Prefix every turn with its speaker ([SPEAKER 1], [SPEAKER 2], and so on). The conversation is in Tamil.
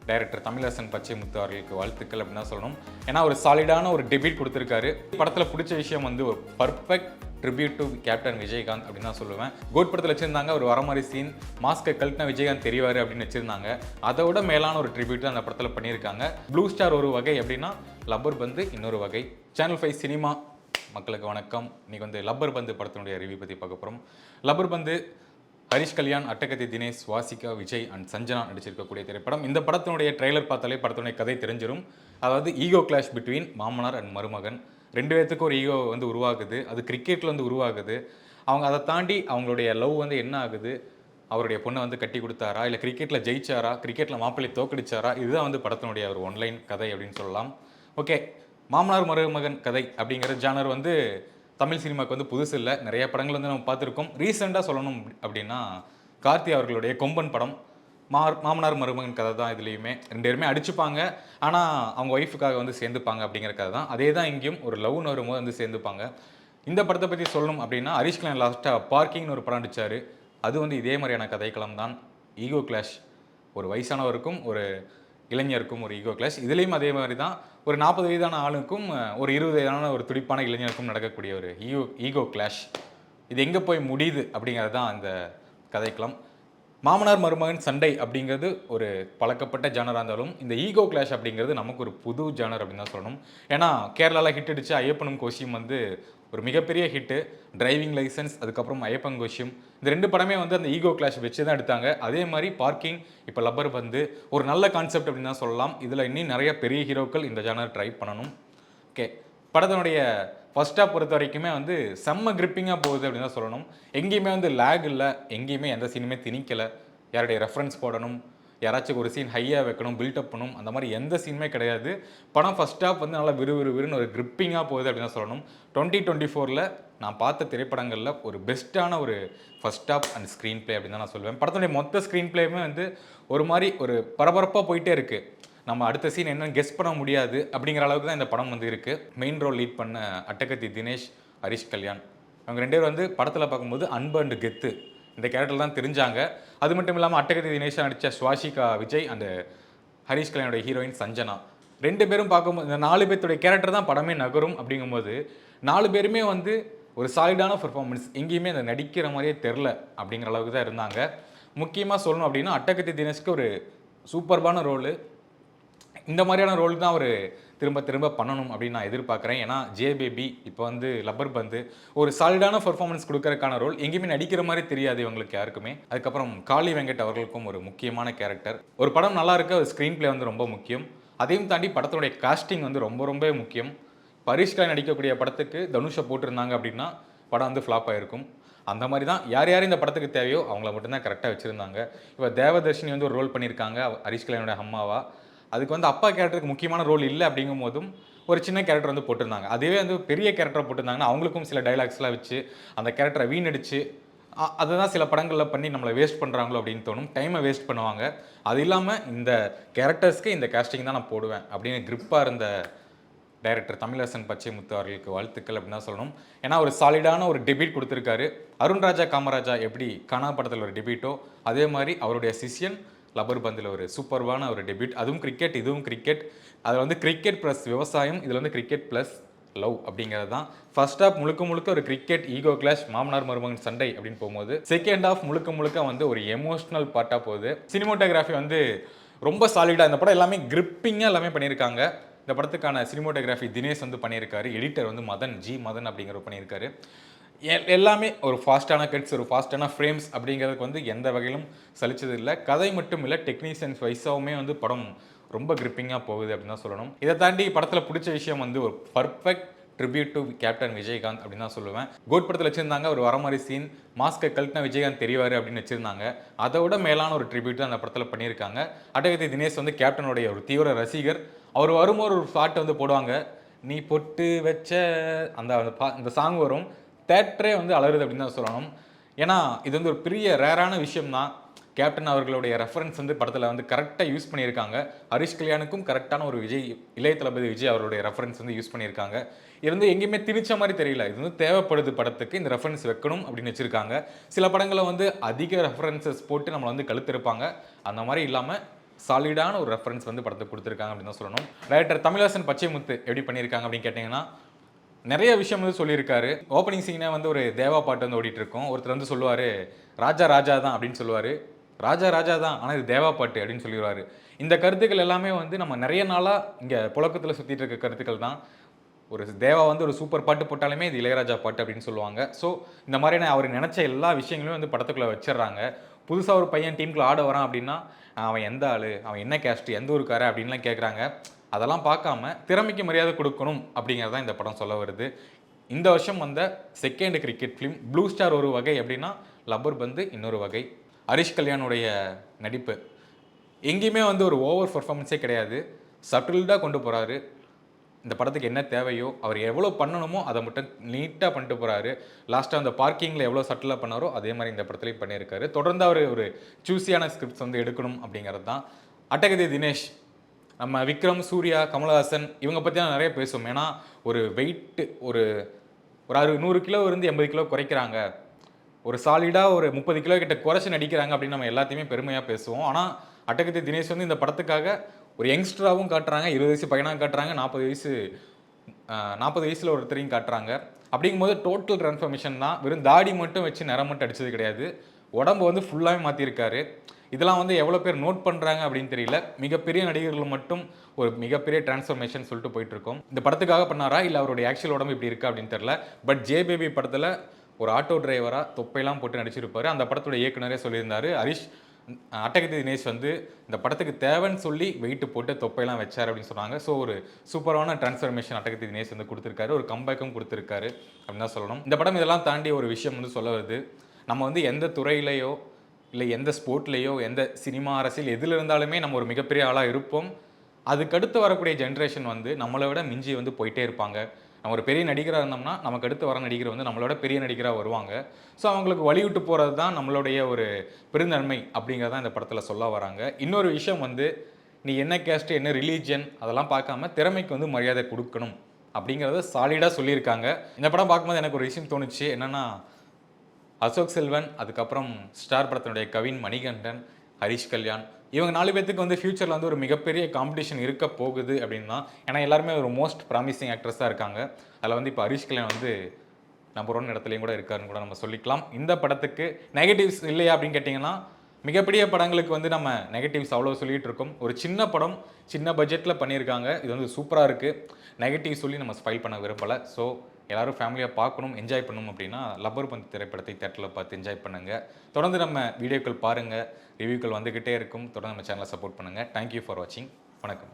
[SPEAKER 1] டைரக்டர் தமிழரசன் பச்சைமுத்து அவர்களுக்கு வாழ்த்துக்கள் அப்படின்னு தான் சொல்லணும். ஏன்னா ஒரு சாலிடான ஒரு டெபியூட் கொடுத்துருக்காரு. படத்தில் பிடிச்ச விஷயம் வந்து ஒரு perfect tribute to captain Vijayakanth அப்படின்னு தான் சொல்லுவேன். கோட் படத்தில் வச்சிருந்தாங்க ஒரு வர மாதிரி சீன், மாஸ்கை கழட்டின விஜயகாந்த் தெரிவார் அப்படின்னு வச்சிருந்தாங்க. அதை விட மேலான ஒரு ட்ரிபியூட் அந்த படத்தில் பண்ணியிருக்காங்க. ப்ளூ ஸ்டார் ஒரு வகை அப்படின்னா லப்பர் பந்து இன்னொரு வகை. சேனல் 5 சினிமா மக்களுக்கு வணக்கம். இன்னைக்கு வந்து லப்பர் பந்து படத்தினுடைய ரிவ்யூ பற்றி பார்க்க போகிறோம். லப்பர் பந்து ஹரிஷ் கல்யாண், அட்டகத்தி தினேஷ், வாசிகா, விஜய் அண்ட் சஞ்சனா நடிச்சிருக்கக்கூடிய திரைப்படம். இந்த படத்தினுடைய ட்ரெய்லர் பார்த்தாலே படத்தினுடைய கதை தெரிஞ்சிடும். அதாவது ஈகோ கிளாஷ் பிட்வீன் மாமனார் அண்ட் மருமகன். ரெண்டு பேர்த்துக்கும் ஒரு ஈகோ வந்து உருவாகுது. அது கிரிக்கெட்டில் வந்து உருவாகுது. அவங்க அதை தாண்டி அவங்களுடைய லவ் வந்து என்ன ஆகுது, அவருடைய பொண்ணை வந்து கட்டி கொடுத்தாரா, இல்லை கிரிக்கெட்டில் ஜெயிச்சாரா, கிரிக்கெட்டில் மாப்பிள்ளை தோக்கடிச்சாரா, இதுதான் வந்து படத்தினுடைய ஒரு ஒன்லைன் கதை அப்படின்னு சொல்லலாம். ஓகே, மாமனார் மருமகன் கதை அப்படிங்கிற ஜானர் வந்து தமிழ் சினிமாவுக்கு வந்து புதுசு இல்லை. நிறைய படங்கள் வந்து நம்ம பார்த்துருக்கோம். ரீசெண்டாக சொல்லணும் அப்படின்னா கார்த்தி அவர்களுடைய கொம்பன் படம் மாமனார் மருமகன் கதை தான். இதுலேயுமே ரெண்டு பேருமே அடிச்சுப்பாங்க, ஆனால் அவங்க ஒய்ஃபுக்காக வந்து சேர்ந்துப்பாங்க அப்படிங்கிற கதை தான். அதே தான் இங்கேயும் ஒரு லவ்னு வரும்போது வந்து சேர்ந்துப்பாங்க. இந்த படத்தை பற்றி சொல்லணும் அப்படின்னா ஹரிஷ் கல்யாண் லாஸ்ட்டாக பார்க்கிங்னு ஒரு படம் நடிச்சார். அது வந்து இதே மாதிரியான கதைக்களம் தான். ஈகோ கிளாஷ், ஒரு வயசானவருக்கும் ஒரு இளைஞருக்கும் ஒரு ஈகோ கிளாஷ். இதுலேயும் அதே மாதிரி தான் ஒரு 40 வயதான ஆளுக்கும் ஒரு 20 வயதான ஒரு துடிப்பான இளைஞருக்கும் நடக்கக்கூடிய ஒரு ஈகோ கிளாஷ். இது எங்கே போய் முடியுது அப்படிங்கிறது தான் அந்த கதைக்களம். மாமனார் மருமகன் சண்டை அப்படிங்கிறது ஒரு பழக்கப்பட்ட ஜானராக இருந்தாலும் இந்த ஈகோ கிளாஷ் அப்படிங்கிறது நமக்கு ஒரு புது ஜானர் அப்படின்னு தான் சொல்லணும். ஏன்னா கேரளாவில் ஹிட் அடித்த ஐயப்பனும் கோஷியும் வந்து ஒரு மிகப்பெரிய ஹிட்டு. டிரைவிங் லைசன்ஸ், அதுக்கப்புறம் ஐயப்பன் கோஷியம், இந்த ரெண்டு படமே வந்து அந்த ஈகோ கிளாஷ் வச்சு தான் எடுத்தாங்க. அதே மாதிரி பார்க்கிங், இப்போ லப்பர் பந்து ஒரு நல்ல கான்செப்ட் அப்படின்னு தான் சொல்லலாம். இதில் இன்னும் நிறைய பெரிய ஹீரோக்கள் இந்த ஜானர் ட்ரை பண்ணணும். ஓகே, படத்தினுடைய ஃபர்ஸ்ட் ஹாஃப் பொறுத்த வரைக்குமே வந்து செம்ம கிரிப்பிங்காக போகுது அப்படின்னு தான் சொல்லணும். எங்கேயுமே வந்து லேக் இல்லை, எங்கேயுமே எந்த சீனுமே திணிக்கலை. யாருடைய ரெஃபரன்ஸ் போடணும், யாராச்சும் ஒரு சீன் ஹையாக வைக்கணும், பில்டப் பண்ணணும், அந்த மாதிரி எந்த சீனுமே கிடையாது. படம் ஃபர்ஸ்ட் ஹாஃப் வந்து நல்லா விறுவிறுன்னு ஒரு கிரிப்பிங்காக போகுது அப்படின்னு தான் சொல்லணும். 2024 நான் பார்த்த திரைப்படங்களில் ஒரு பெஸ்ட்டான ஒரு first half and screen play அப்படின்னு தான் நான் சொல்லுவேன். படத்தினுடைய மொத்த ஸ்க்ரீன் பிளேயுமே வந்து ஒரு மாதிரி ஒரு பரபரப்பாக போயிட்டே இருக்குது. நம்ம அடுத்த சீன் என்னன்னு கெஸ் பண்ண முடியாது அப்படிங்கிற அளவுக்கு தான் இந்த படம் வந்து இருக்குது. மெயின் ரோல் லீட் பண்ண அட்டகத்தி தினேஷ், ஹரிஷ் கல்யாண், அவங்க ரெண்டு பேரும் வந்து படத்தில் பார்க்கும்போது அன்பு அண்டு கெத்து இந்த கேரக்டர் தான் தெரிஞ்சாங்க. அது மட்டும் இல்லாமல் அட்டகத்தி தினேஷ் நடித்த வாசிகா, விஜய் அண்டு ஹரிஷ் கல்யாணோட ஹீரோயின் சஞ்சனா, ரெண்டு பேரும் பார்க்கும்போது இந்த 4 பேர்த்துடைய கேரக்டர் தான் படமே நகரும். அப்படிங்கும்போது 4 பேருமே வந்து ஒரு சாலிடான பெர்ஃபார்மன்ஸ், எங்கேயுமே அந்த நடிக்கிற மாதிரியே தெரில அப்படிங்கிற அளவுக்கு தான் இருந்தாங்க. முக்கியமாக சொல்லணும் அப்படின்னா அட்டகத்தி தினேஷ்க்கு ஒரு சூப்பர்பான ரோலு. இந்த மாதிரியான ரோல் தான் அவர் திரும்ப திரும்ப பண்ணணும் அப்படின்னு நான் எதிர்பார்க்குறேன். ஏன்னா பேபி இப்போ வந்து லப்பர் பந்து ஒரு சாலிடான பர்ஃபார்மன்ஸ் கொடுக்கறதுக்கான ரோல், எங்கேயுமே நடிக்கிற மாதிரி தெரியாது இவங்களுக்கு யாருக்குமே. அதுக்கப்புறம் காளி வெங்கட் அவர்களுக்கும் ஒரு முக்கியமான கேரக்டர். ஒரு படம் நல்லா இருக்க ஒரு ஸ்க்ரீன் பிளே வந்து ரொம்ப முக்கியம். அதையும் தாண்டி படத்துடைய காஸ்டிங் வந்து ரொம்ப ரொம்ப முக்கியம். ஹரிஷ் கல்யாண் நடிக்கக்கூடிய படத்துக்கு தனுஷை போட்டிருந்தாங்க அப்படின்னா படம் வந்து ஃப்ளாப் ஆகிருக்கும். அந்த மாதிரி தான் யார் யார் இந்த படத்துக்கு தேவையோ அவங்கள மட்டும்தான் கரெக்டாக வச்சுருந்தாங்க. இப்போ தேவதர்ஷினி வந்து ஒரு ரோல் பண்ணியிருக்காங்க ஹரிஷ் கல்யாணோட அம்மாவா. அதுக்கு வந்து அப்பா கேரக்டருக்கு முக்கியமான ரோல் இல்லை அப்படிங்கும் போதும் ஒரு சின்ன கேரக்டர் வந்து போட்டிருந்தாங்க. அதுவே வந்து பெரிய கேரக்டரை போட்டிருந்தாங்கன்னா அவங்களுக்கும் சில டைலாக்ஸ்லாம் வச்சு அந்த கேரக்டரை வீணடிச்சு அதுதான் சில படங்களில் பண்ணி நம்மளை வேஸ்ட் பண்ணுறாங்களோ அப்படின்னு தோணும். டைமை வேஸ்ட் பண்ணுவாங்க. அது இல்லாமல் இந்த கேரக்டர்ஸ்க்கு இந்த கேஸ்டிங் தான் நான் போடுவேன் அப்படின்னு கிரிப்பாக இருந்த டைரக்டர் தமிழரசன் பச்சைமுத்து அவர்களுக்கு வாழ்த்துக்கள் அப்படின்னு தான் சொல்லணும். ஏன்னா ஒரு சாலிடான ஒரு டெபியூட் கொடுத்துருக்காரு. அருண்ராஜா காமராஜா எப்படி கனா படத்தில் ஒரு டெபியூட்டோ அதே மாதிரி அவருடைய சிஷியன் லப்பர் பந்தில் ஒரு சூப்பர்வான ஒரு டெபியூட். அதுவும் கிரிக்கெட், இதுவும் கிரிக்கெட். அதில் வந்து கிரிக்கெட் ப்ளஸ் விவசாயம், இதில் வந்து கிரிக்கெட் ப்ளஸ் லவ் அப்படிங்கிறது தான். ஃபர்ஸ்ட் ஹாஃப் முழுக்க முழுக்க ஒரு கிரிக்கெட் ஈகோ கிளாஷ், மாமனார் மருமகன் சண்டை அப்படின்னு போகும்போது செகண்ட் ஹாஃப் முழுக்க முழுக்க வந்து ஒரு எமோஷனல் பார்ட்டாக போகுது. சினிமோட்டோகிராஃபி வந்து ரொம்ப சாலிடாக, இந்த படம் எல்லாமே கிரிப்பிங்காக எல்லாமே பண்ணியிருக்காங்க. இந்த படத்துக்கான சினிமோட்டோகிராஃபி தினேஷ் வந்து பண்ணியிருக்காரு. எடிட்டர் வந்து மதன் அப்படிங்கிறவர் பண்ணியிருக்காரு. எல்லாமே ஒரு ஃபாஸ்ட்டான கட்ஸ், ஒரு ஃபாஸ்ட்டான ஃப்ரேம்ஸ் அப்படிங்கிறதுக்கு வந்து எந்த வகையிலும் சலிச்சது இல்லை. கதை மட்டும் இல்லை, டெக்னீஷியன்ஸ் வைஸாகவுமே வந்து படம் ரொம்ப கிரிப்பிங்காக போகுது அப்படின்னு தான் சொல்லணும். இதை தாண்டி படத்தில் பிடிச்ச விஷயம் வந்து ஒரு perfect tribute to captain Vijayakanth அப்படின்னு தான் சொல்லுவேன். கோட் படத்தில் வச்சுருந்தாங்க ஒரு வர மாதிரி சீன், மாஸ்கை கழட்டின விஜயகாந்த் தெரிவார் அப்படின்னு வச்சுருந்தாங்க. அதை விட மேலான ஒரு ட்ரிபியூட் தான் அந்த படத்தில் பண்ணியிருக்காங்க. அட்டகத்தி தினேஷ் வந்து கேப்டனுடைய ஒரு தீவிர ரசிகர். அவர் வரும்போது ஒரு பாட்டு வந்து போடுவாங்க, நீ பொட்டு வச்ச அந்த சாங் வரும். தேட்டரே வந்து அலறுது அப்படின்னு தான் சொல்லணும். ஏன்னா இது வந்து ஒரு பெரிய ரேரான விஷயம் தான். கேப்டன் அவர்களுடைய ரெஃபரன்ஸ் வந்து படத்தில் வந்து கரெக்டாக யூஸ் பண்ணியிருக்காங்க. ஹரிஷ் கல்யாணுக்கும் கரெக்டான ஒரு இளைய தளபதி விஜய் அவருடைய ரெஃபரன்ஸ் வந்து யூஸ் பண்ணியிருக்காங்க. இது வந்து எங்கேயுமே திணிச்ச மாதிரி தெரியல. இது வந்து தேவைப்படுது படத்துக்கு, இந்த ரெஃபரன்ஸ் வைக்கணும் அப்படின்னு வச்சுருக்காங்க. சில படங்களை வந்து அதிக ரெஃபரன்சஸ் போட்டு நம்மளை வந்து கழுத்திருப்பாங்க. அந்த மாதிரி இல்லாமல் சாலிடான ஒரு ரெஃபரன்ஸ் வந்து படத்துக்கு கொடுத்துருக்காங்க அப்படின்னு தான் சொல்லணும். டைரக்டர் தமிழரசன் பச்சைமுத்து எப்படி பண்ணியிருக்காங்க அப்படின்னு கேட்டிங்கன்னா, நிறைய விஷயம் வந்து சொல்லியிருக்காரு. ஓப்பனிங் சீனே வந்து ஒரு தேவா பாட்டு வந்து ஓடிட்டு இருக்கும். ஒருத்தர் வந்து சொல்லுவார், ராஜா ராஜா தான் அப்படின்னு சொல்லுவார். ராஜா ராஜா தான், ஆனால் இது தேவா பாட்டு அப்படின்னு சொல்லிடுவார். இந்த கருத்துக்கள் எல்லாமே வந்து நம்ம நிறைய நாளாக இங்கே புழக்கத்தில் சுற்றிட்டு இருக்க கருத்துக்கள் தான். ஒரு தேவா வந்து ஒரு சூப்பர் பாட்டு போட்டாலுமே இது இளையராஜா பாட்டு அப்படின்னு சொல்லுவாங்க. ஸோ இந்த மாதிரியான அவர் நினச்ச எல்லா விஷயங்களையும் வந்து படத்துக்குள்ளே வச்சிடுறாங்க. புதுசாக ஒரு பையன் டீமுக்குள்ள ஆட வரான் அப்படின்னா, அவன் எந்த ஆள், அவன் என்ன கேஸ்ட்டு, எந்த ஊருக்கார அப்படின்லாம் கேட்குறாங்க. அதெல்லாம் பார்க்காம திறமைக்கு மரியாதை கொடுக்கணும் அப்படிங்கிறது தான் இந்த படம் சொல்ல வருது. இந்த வருஷம் வந்த second cricket film blue star ஒரு வகை அப்படின்னா, லப்பர் பந்து இன்னொரு வகை. ஹரிஷ் கல்யாணுடைய நடிப்பு எங்கேயுமே வந்து ஒரு ஓவர் பர்ஃபார்மன்ஸே கிடையாது. சட்டில்டாக கொண்டு போகிறாரு. இந்த படத்துக்கு என்ன தேவையோ அவர் எவ்வளோ பண்ணணுமோ அதை மட்டும் நீட்டாக பண்ணிட்டு போகிறாரு. லாஸ்ட்டாக அந்த பார்க்கிங்கில் எவ்வளோ சட்டிலாக பண்ணாரோ அதே மாதிரி இந்த படத்துலையும் பண்ணியிருக்காரு. தொடர்ந்து அவர் ஒரு சூஸியான ஸ்கிரிப்ட்ஸ் வந்து எடுக்கணும் அப்படிங்கிறது தான். அட்டகதி தினேஷ், நம்ம விக்ரம், சூர்யா, கமலஹாசன் இவங்க பற்றி தான் நிறைய பேசுவோம். ஏன்னா ஒரு வெயிட்டு ஒரு 100 கிலோ இருந்து 80 கிலோ குறைக்கிறாங்க, ஒரு சாலிடாக ஒரு 30 கிலோ கிட்ட குறைச்சி நடிக்கிறாங்க அப்படின்னு நம்ம எல்லாத்தையுமே பெருமையாக பேசுவோம். ஆனால் அட்டகத்தி தினேஷ் வந்து இந்த படத்துக்காக ஒரு யங்ஸ்டராகவும் காட்டுறாங்க, 20 வயசு பையனாக காட்டுறாங்க, 40 வயசில் ஒருத்தரையும் காட்டுறாங்க. அப்படிங்கும்போது டோட்டல் ட்ரான்ஸ்ஃபர்மேஷன் தான். வெறும் தாடி மட்டும் வச்சு நிறம் மட்டும் அடித்தது கிடையாது, உடம்பு வந்து ஃபுல்லாகவே மாற்றிருக்காரு. இதெல்லாம் வந்து எவ்வளோ பேர் நோட் பண்ணுறாங்க அப்படின்னு தெரியல. மிகப்பெரிய நடிகர்கள் மட்டும் ஒரு மிகப்பெரிய டிரான்ஸ்ஃபர்மேஷன் சொல்லிட்டு போயிட்டுருக்கோம். இந்த படத்துக்காக பண்ணாரா இல்லை அவருடைய ஆக்சுவல் உடம்பு இப்படி இருக்கா அப்படின்னு தெரியல. பட் ஜே பேபி படத்தில் ஒரு ஆட்டோ டிரைவராக தொப்பையெல்லாம் போட்டு நடிச்சிருப்பாரு. அந்த படத்தோட இயக்குனரே சொல்லியிருந்தாரு, ஹரிஷ் அட்டகத்தி தினேஷ் வந்து இந்த படத்துக்கு தேவைன்னு சொல்லி வெயிட்டு போட்டு தொப்பையெல்லாம் வச்சார் அப்படின்னு சொன்னாங்க. ஸோ ஒரு சூப்பரான டிரான்ஸ்ஃபர்மேஷன் அட்டகத்தி தினேஷ் வந்து கொடுத்துருக்காரு, ஒரு கம்பேக்கும் கொடுத்துருக்காரு அப்படின்னு தான் சொல்லணும். இந்த படம் இதெல்லாம் தாண்டி ஒரு விஷயம் வந்து சொல்ல வருது. நம்ம வந்து எந்த துறையிலையோ இல்லை எந்த ஸ்போர்ட்லேயோ எந்த சினிமா அரசியல் எதில் இருந்தாலுமே நம்ம ஒரு மிகப்பெரிய ஆளாக இருப்போம். அதுக்கடுத்து வரக்கூடிய ஜென்ரேஷன் வந்து நம்மளை விட மிஞ்சி வந்து போயிட்டே இருப்பாங்க. நம்ம ஒரு பெரிய நடிகராக இருந்தோம்னா நமக்கு அடுத்து வர நடிகர் வந்து நம்மளோட பெரிய நடிகராக வருவாங்க. ஸோ அவங்களுக்கு வழிவிட்டு போகிறது தான் நம்மளுடைய ஒரு பெருந்தன்மை அப்படிங்கிறத இந்த படத்தில் சொல்ல வராங்க. இன்னொரு விஷயம் வந்து, நீ என்ன கேஸ்ட்டு, என்ன ரிலீஜியன் அதெல்லாம் பார்க்காம திறமைக்கு வந்து மரியாதை கொடுக்கணும் அப்படிங்கிறத சாலிடாக சொல்லியிருக்காங்க. இந்த படம் பார்க்கும்போது எனக்கு ஒரு விஷயம் தோணுச்சு. என்னென்னா, அசோக் செல்வன், அதுக்கப்புறம் ஸ்டார் படத்தினுடைய கவின், மணிகண்டன், ஹரிஷ் கல்யாண் இவங்க 4 பேத்துக்கு வந்து ஃபியூச்சரில் வந்து ஒரு மிகப்பெரிய காம்படிஷன் இருக்க போகுது அப்படின்னா. ஏன்னா எல்லாருமே ஒரு மோஸ்ட் ப்ராமிசிங் ஆக்ட்ரஸாக இருக்காங்க. அதில் வந்து இப்போ ஹரிஷ் கல்யாண் வந்து நம்பர் 1 இடத்துலையும் கூட இருக்காருன்னு கூட நம்ம சொல்லிக்கலாம். இந்த படத்துக்கு நெகட்டிவ்ஸ் இல்லையா அப்படின்னு கேட்டிங்கன்னா, மிகப்பெரிய படங்களுக்கு வந்து நம்ம நெகட்டிவ்ஸ் அவ்வளோ சொல்லிகிட்டு இருக்கோம். ஒரு சின்ன படம் சின்ன பட்ஜெட்டில் பண்ணியிருக்காங்க, இது வந்து சூப்பராக இருக்குது. நெகட்டிவ் சொல்லி நம்ம ஸ்பைல் பண்ண விரும்பலை. ஸோ எல்லோரும் ஃபேமிலியாக பார்க்கணும், என்ஜாய் பண்ணணும் அப்படின்னா லப்பர் பந்து திரைப்படத்தை தேட்டரில் பார்த்து என்ஜாய் பண்ணுங்கள். தொடர்ந்து நம்ம வீடியோக்கள் பாருங்கள், ரிவ்யூக்கள் வந்துக்கிட்டே இருக்கும். தொடர்ந்து நம்ம சேனலை சப்போர்ட் பண்ணுங்கள். தேங்க்யூ ஃபார் வாட்சிங். வணக்கம்.